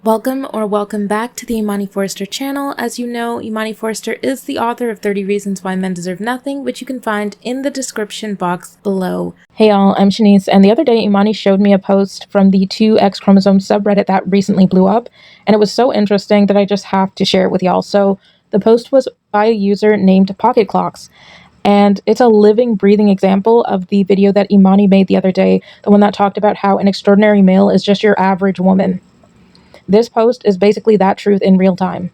Welcome back to the Imani Forrester channel. As you know, Imani Forrester is the author of 30 Reasons Why Men Deserve Nothing, which you can find in the description box below. Hey y'all, I'm Shanice, and the other day Imani showed me a post from the 2X chromosome subreddit that recently blew up, and it was so interesting that I just have to share it with y'all. So the post was by a user named Pocket Clocks, and it's a living, breathing example of the video that Imani made the other day, the one that talked about how an extraordinary male is just your average woman. This post is basically that truth in real time.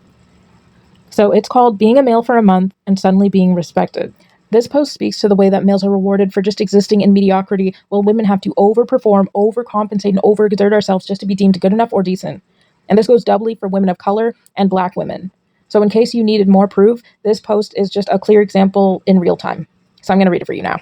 So it's called Being a Male for a Month and Suddenly Being Respected. This post speaks to the way that males are rewarded for just existing in mediocrity, while women have to overperform, overcompensate, and overexert ourselves just to be deemed good enough or decent. And this goes doubly for women of color and Black women. So in case you needed more proof, this post is just a clear example in real time. So I'm going to read it for you now.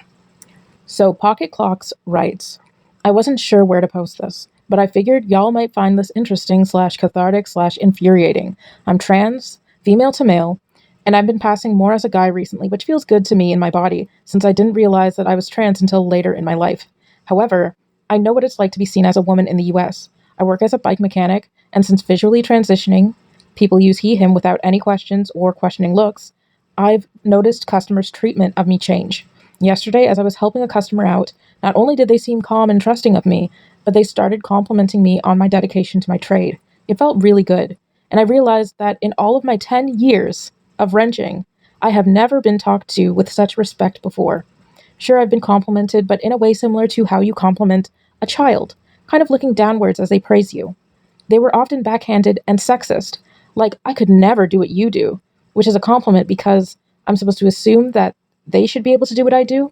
So Pocket Clocks writes, I wasn't sure where to post this, but I figured y'all might find this interesting / cathartic / infuriating. I'm trans, female to male, and I've been passing more as a guy recently, which feels good to me in my body, since I didn't realize that I was trans until later in my life. However, I know what it's like to be seen as a woman in the US. I work as a bike mechanic, and since visually transitioning, people use he, him without any questions or questioning looks, I've noticed customers' treatment of me change. Yesterday, as I was helping a customer out, not only did they seem calm and trusting of me, but they started complimenting me on my dedication to my trade. It felt really good, and I realized that in all of my 10 years of wrenching, I have never been talked to with such respect before. Sure, I've been complimented, but in a way similar to how you compliment a child, kind of looking downwards as they praise you. They were often backhanded and sexist, like, I could never do what you do, which is a compliment because I'm supposed to assume that they should be able to do what I do.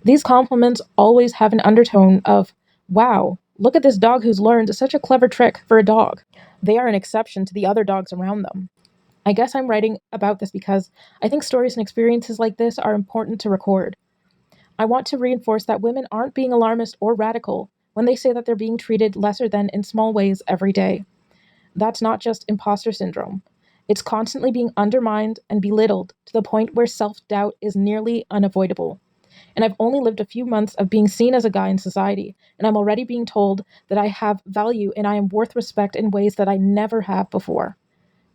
These compliments always have an undertone of, wow, look at this dog who's learned such a clever trick for a dog. They are an exception to the other dogs around them. I guess I'm writing about this because I think stories and experiences like this are important to record. I want to reinforce that women aren't being alarmist or radical when they say that they're being treated lesser than in small ways every day. That's not just imposter syndrome. It's constantly being undermined and belittled to the point where self-doubt is nearly unavoidable. And I've only lived a few months of being seen as a guy in society, and I'm already being told that I have value and I am worth respect in ways that I never have before.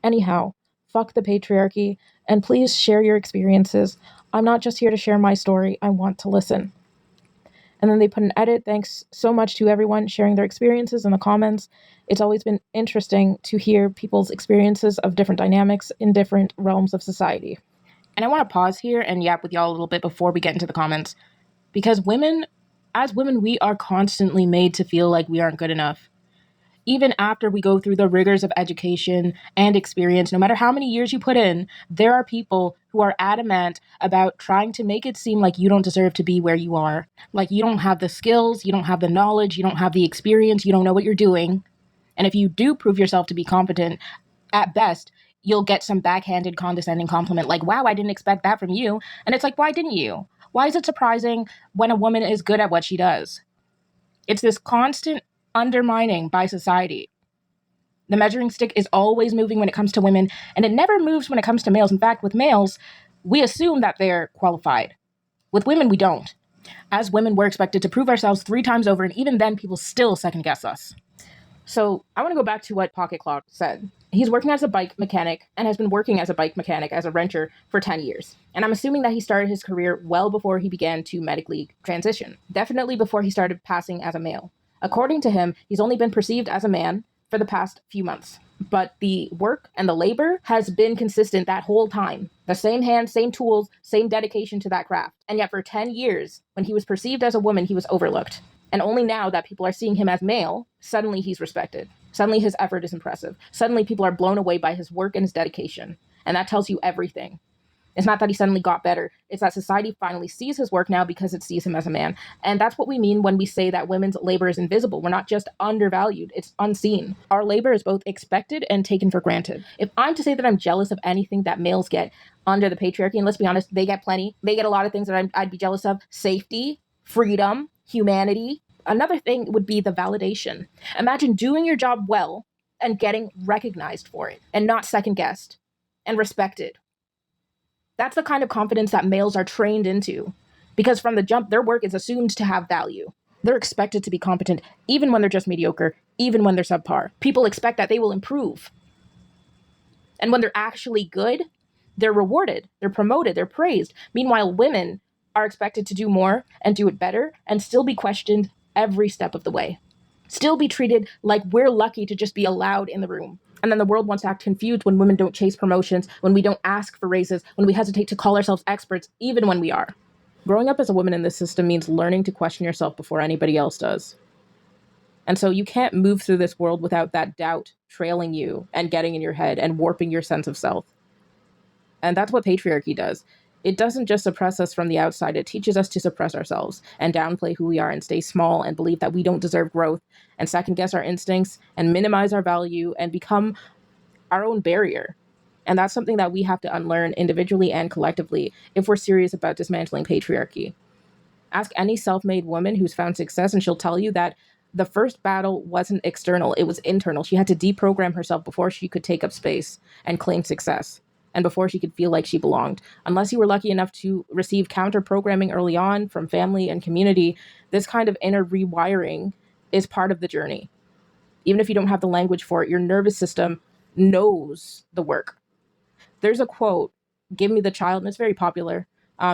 Anyhow, fuck the patriarchy, and please share your experiences. I'm not just here to share my story, I want to listen. And then they put an edit. Thanks so much to everyone sharing their experiences in the comments. It's always been interesting to hear people's experiences of different dynamics in different realms of society. And I want to pause here and yap with y'all a little bit before we get into the comments, because as women, we are constantly made to feel like we aren't good enough. Even after we go through the rigors of education and experience, no matter how many years you put in, there are people who are adamant about trying to make it seem like you don't deserve to be where you are. Like you don't have the skills, you don't have the knowledge, you don't have the experience, you don't know what you're doing. And if you do prove yourself to be competent, at best, you'll get some backhanded, condescending compliment like, wow, I didn't expect that from you. And it's like, why didn't you? Why is it surprising when a woman is good at what she does? It's this constant undermining by society. The measuring stick is always moving when it comes to women, and it never moves when it comes to males. In fact, with males, we assume that they're qualified. With women, we don't. As women, we're expected to prove ourselves 3 times over, and even then, people still second guess us. So I want to go back to what Pocket Clock said. He's working as a bike mechanic and has been working as a bike mechanic, as a wrencher, for 10 years. And I'm assuming that he started his career well before he began to medically transition. Definitely before he started passing as a male. According to him, he's only been perceived as a man for the past few months. But the work and the labor has been consistent that whole time. The same hands, same tools, same dedication to that craft. And yet for 10 years, when he was perceived as a woman, he was overlooked. And only now that people are seeing him as male, suddenly he's respected. Suddenly his effort is impressive. Suddenly people are blown away by his work and his dedication. And that tells you everything. It's not that he suddenly got better. It's that society finally sees his work now because it sees him as a man. And that's what we mean when we say that women's labor is invisible. We're not just undervalued, it's unseen. Our labor is both expected and taken for granted. If I'm to say that I'm jealous of anything that males get under the patriarchy, and let's be honest, they get plenty. They get a lot of things that I'd be jealous of. Safety, freedom, humanity. Another thing would be the validation. Imagine doing your job well and getting recognized for it and not second guessed and respected. That's the kind of confidence that males are trained into, because from the jump, their work is assumed to have value. They're expected to be competent, even when they're just mediocre, even when they're subpar. People expect that they will improve. And when they're actually good, they're rewarded, they're promoted, they're praised. Meanwhile, women are expected to do more and do it better and still be questioned every step of the way. Still be treated like we're lucky to just be allowed in the room. And then the world wants to act confused when women don't chase promotions, when we don't ask for raises, when we hesitate to call ourselves experts, even when we are. Growing up as a woman in this system means learning to question yourself before anybody else does. And so you can't move through this world without that doubt trailing you and getting in your head and warping your sense of self. And that's what patriarchy does. It doesn't just suppress us from the outside, it teaches us to suppress ourselves and downplay who we are and stay small and believe that we don't deserve growth and second guess our instincts and minimize our value and become our own barrier. And that's something that we have to unlearn individually and collectively if we're serious about dismantling patriarchy. Ask any self-made woman who's found success and she'll tell you that the first battle wasn't external, it was internal. She had to deprogram herself before she could take up space and claim success, and before she could feel like she belonged. Unless you were lucky enough to receive counter-programming early on from family and community, this kind of inner rewiring is part of the journey. Even if you don't have the language for it, your nervous system knows the work. There's a quote, "Give me the child," and it's very popular.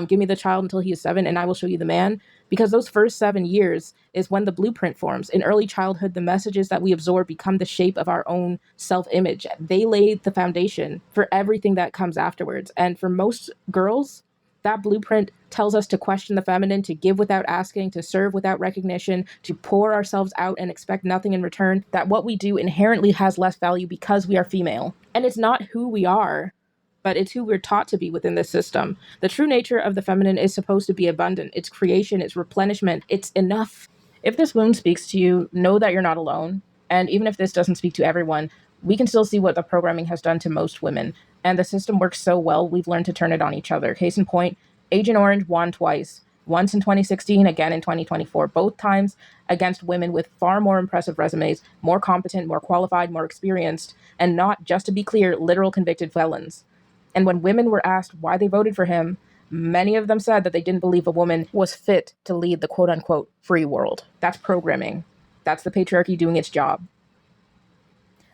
Give me the child until he is 7 and I will show you the man. Because those first 7 years is when the blueprint forms. In early childhood, the messages that we absorb become the shape of our own self-image. They lay the foundation for everything that comes afterwards. And for most girls, that blueprint tells us to question the feminine, to give without asking, to serve without recognition, to pour ourselves out and expect nothing in return, that what we do inherently has less value because we are female. And it's not who we are, but it's who we're taught to be within this system. The true nature of the feminine is supposed to be abundant. It's creation, it's replenishment, it's enough. If this wound speaks to you, know that you're not alone. And even if this doesn't speak to everyone, we can still see what the programming has done to most women. And the system works so well, we've learned to turn it on each other. Case in point, Agent Orange won twice. Once in 2016, again in 2024, both times against women with far more impressive resumes, more competent, more qualified, more experienced, and not, just to be clear, literal convicted felons. And when women were asked why they voted for him, many of them said that they didn't believe a woman was fit to lead the quote-unquote free world. That's programming. That's the patriarchy doing its job.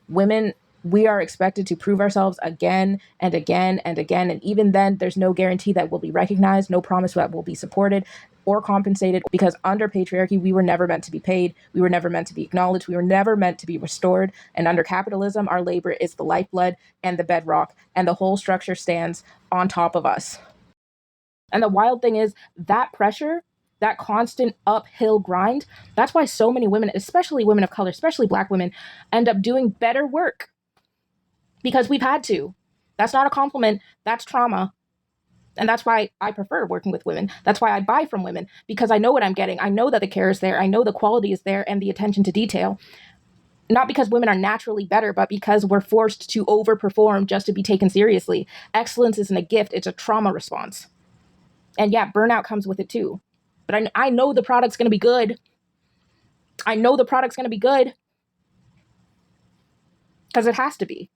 Women, we are expected to prove ourselves again and again and again. And even then, there's no guarantee that we'll be recognized, no promise that we'll be supported or compensated, because under patriarchy, we were never meant to be paid. We were never meant to be acknowledged. We were never meant to be restored. And under capitalism, our labor is the lifeblood and the bedrock, and the whole structure stands on top of us. And the wild thing is that pressure, that constant uphill grind, that's why so many women, especially women of color, especially Black women, end up doing better work. Because we've had to. That's not a compliment, that's trauma. And that's why I prefer working with women. That's why I buy from women, because I know what I'm getting. I know that the care is there. I know the quality is there and the attention to detail. Not because women are naturally better, but because we're forced to overperform just to be taken seriously. Excellence isn't a gift, it's a trauma response. And yeah, burnout comes with it too. But I know the product's going to be good. I know the product's going to be good. Because it has to be.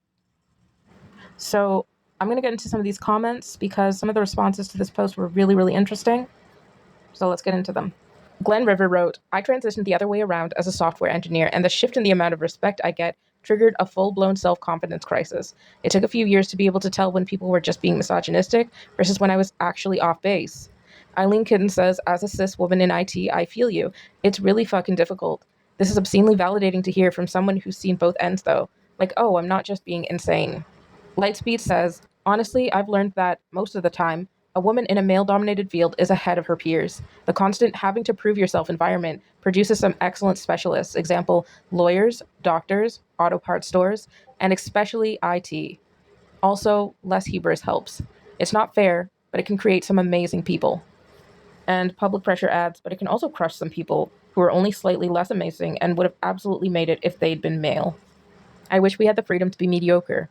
So I'm going to get into some of these comments because some of the responses to this post were really, really interesting. So let's get into them. Glenn River wrote, "I transitioned the other way around as a software engineer, and the shift in the amount of respect I get triggered a full-blown self-confidence crisis. It took a few years to be able to tell when people were just being misogynistic versus when I was actually off base." Eileen Kidden says, "As a cis woman in IT, I feel you. It's really fucking difficult. This is obscenely validating to hear from someone who's seen both ends though. Like, oh, I'm not just being insane." Lightspeed says, "Honestly, I've learned that most of the time, a woman in a male-dominated field is ahead of her peers. The constant having to prove yourself environment produces some excellent specialists, example, lawyers, doctors, auto parts stores, and especially IT. Also, less hubris helps. It's not fair, but it can create some amazing people." And Public Pressure adds, "But it can also crush some people who are only slightly less amazing and would have absolutely made it if they'd been male. I wish we had the freedom to be mediocre.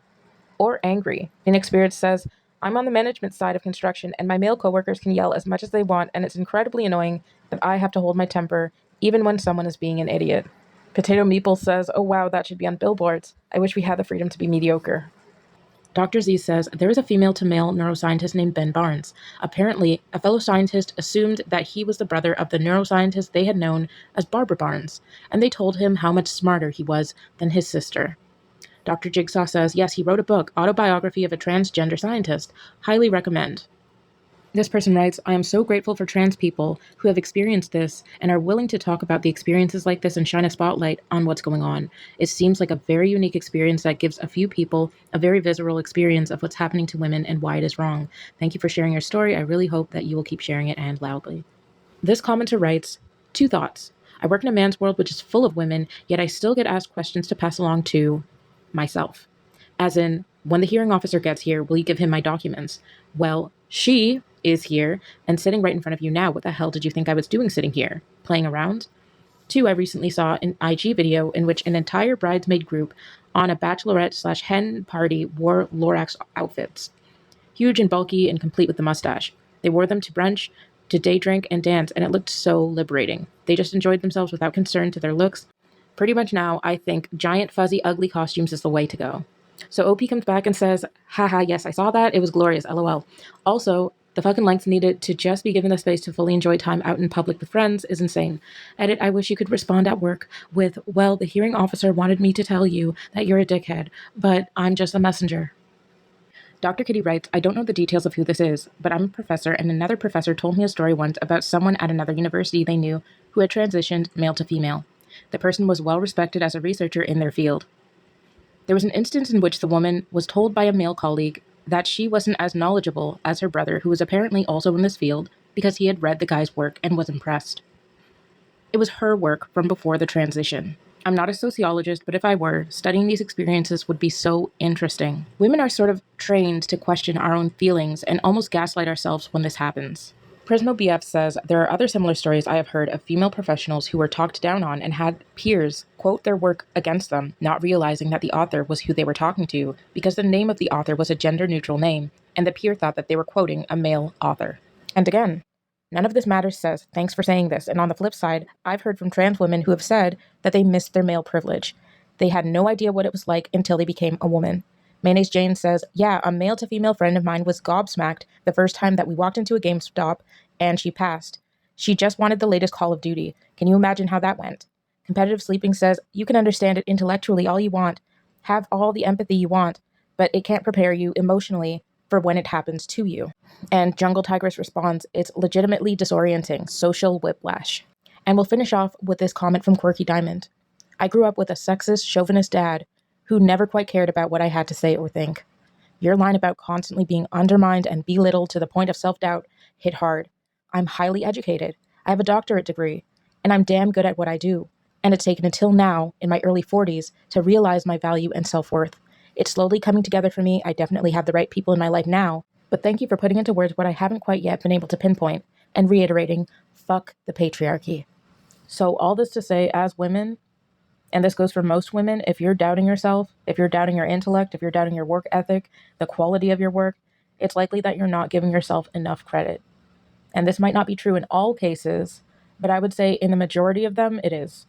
Or angry." Phoenix Spirit says, "I'm on the management side of construction, and my male coworkers can yell as much as they want, and it's incredibly annoying that I have to hold my temper, even when someone is being an idiot." Potato Meeple says, "Oh wow, that should be on billboards. I wish we had the freedom to be mediocre." Dr. Z says there is a female-to-male neuroscientist named Ben Barnes. Apparently, a fellow scientist assumed that he was the brother of the neuroscientist they had known as Barbara Barnes, and they told him how much smarter he was than his sister. Dr. Jigsaw says, yes, he wrote a book, Autobiography of a Transgender Scientist. Highly recommend. This person writes, I am so grateful for trans people who have experienced this and are willing to talk about the experiences like this and shine a spotlight on what's going on. It seems like a very unique experience that gives a few people a very visceral experience of what's happening to women and why it is wrong. Thank you for sharing your story. I really hope that you will keep sharing it and loudly. This commenter writes, 2 thoughts. I work in a man's world which is full of women, yet I still get asked questions to pass along to myself. As in, when the hearing officer gets here, will you give him my documents? Well, she is here and sitting right in front of you now. What the hell did you think I was doing sitting here? Playing around? 2, I recently saw an IG video in which an entire bridesmaid group on a bachelorette/hen party wore Lorax outfits. Huge and bulky and complete with the mustache. They wore them to brunch, to day drink and dance, and it looked so liberating. They just enjoyed themselves without concern to their looks. Pretty much now, I think giant, fuzzy, ugly costumes is the way to go. So OP comes back and says, haha, yes, I saw that. It was glorious, lol. Also, the fucking lengths needed to just be given the space to fully enjoy time out in public with friends is insane. Edit, I wish you could respond at work with, well, the hearing officer wanted me to tell you that you're a dickhead, but I'm just a messenger. Dr. Kitty writes, I don't know the details of who this is, but I'm a professor, and another professor told me a story once about someone at another university they knew who had transitioned male to female. The person was well respected as a researcher in their field. There was an instance in which the woman was told by a male colleague that she wasn't as knowledgeable as her brother, who was apparently also in this field, because he had read the guy's work and was impressed. It was her work from before the transition. I'm not a sociologist, but if I were, studying these experiences would be so interesting. Women are sort of trained to question our own feelings and almost gaslight ourselves when this happens. Prismo BF says, there are other similar stories I have heard of female professionals who were talked down on and had peers quote their work against them, not realizing that the author was who they were talking to because the name of the author was a gender-neutral name, and the peer thought that they were quoting a male author. And again, none of this matters says, thanks for saying this. And on the flip side, I've heard from trans women who have said that they missed their male privilege. They had no idea what it was like until they became a woman. Mayonnaise Jane says, yeah, a male to female friend of mine was gobsmacked the first time that we walked into a GameStop and she passed. She just wanted the latest Call of Duty. Can you imagine how that went? Competitive Sleeping says, you can understand it intellectually all you want, have all the empathy you want, but it can't prepare you emotionally for when it happens to you. And Jungle Tigress responds, it's legitimately disorienting, social whiplash. And we'll finish off with this comment from Quirky Diamond. I grew up with a sexist, chauvinist dad who never quite cared about what I had to say or think. Your line about constantly being undermined and belittled to the point of self-doubt hit hard. I'm highly educated. I have a doctorate degree, and I'm damn good at what I do. And it's taken until now, in my early 40s, to realize my value and self-worth. It's slowly coming together for me. I definitely have the right people in my life now, but thank you for putting into words what I haven't quite yet been able to pinpoint, and reiterating, fuck the patriarchy. So all this to say, as women, and this goes for most women, if you're doubting yourself, if you're doubting your intellect, if you're doubting your work ethic, the quality of your work, it's likely that you're not giving yourself enough credit. And this might not be true in all cases, but I would say in the majority of them, it is.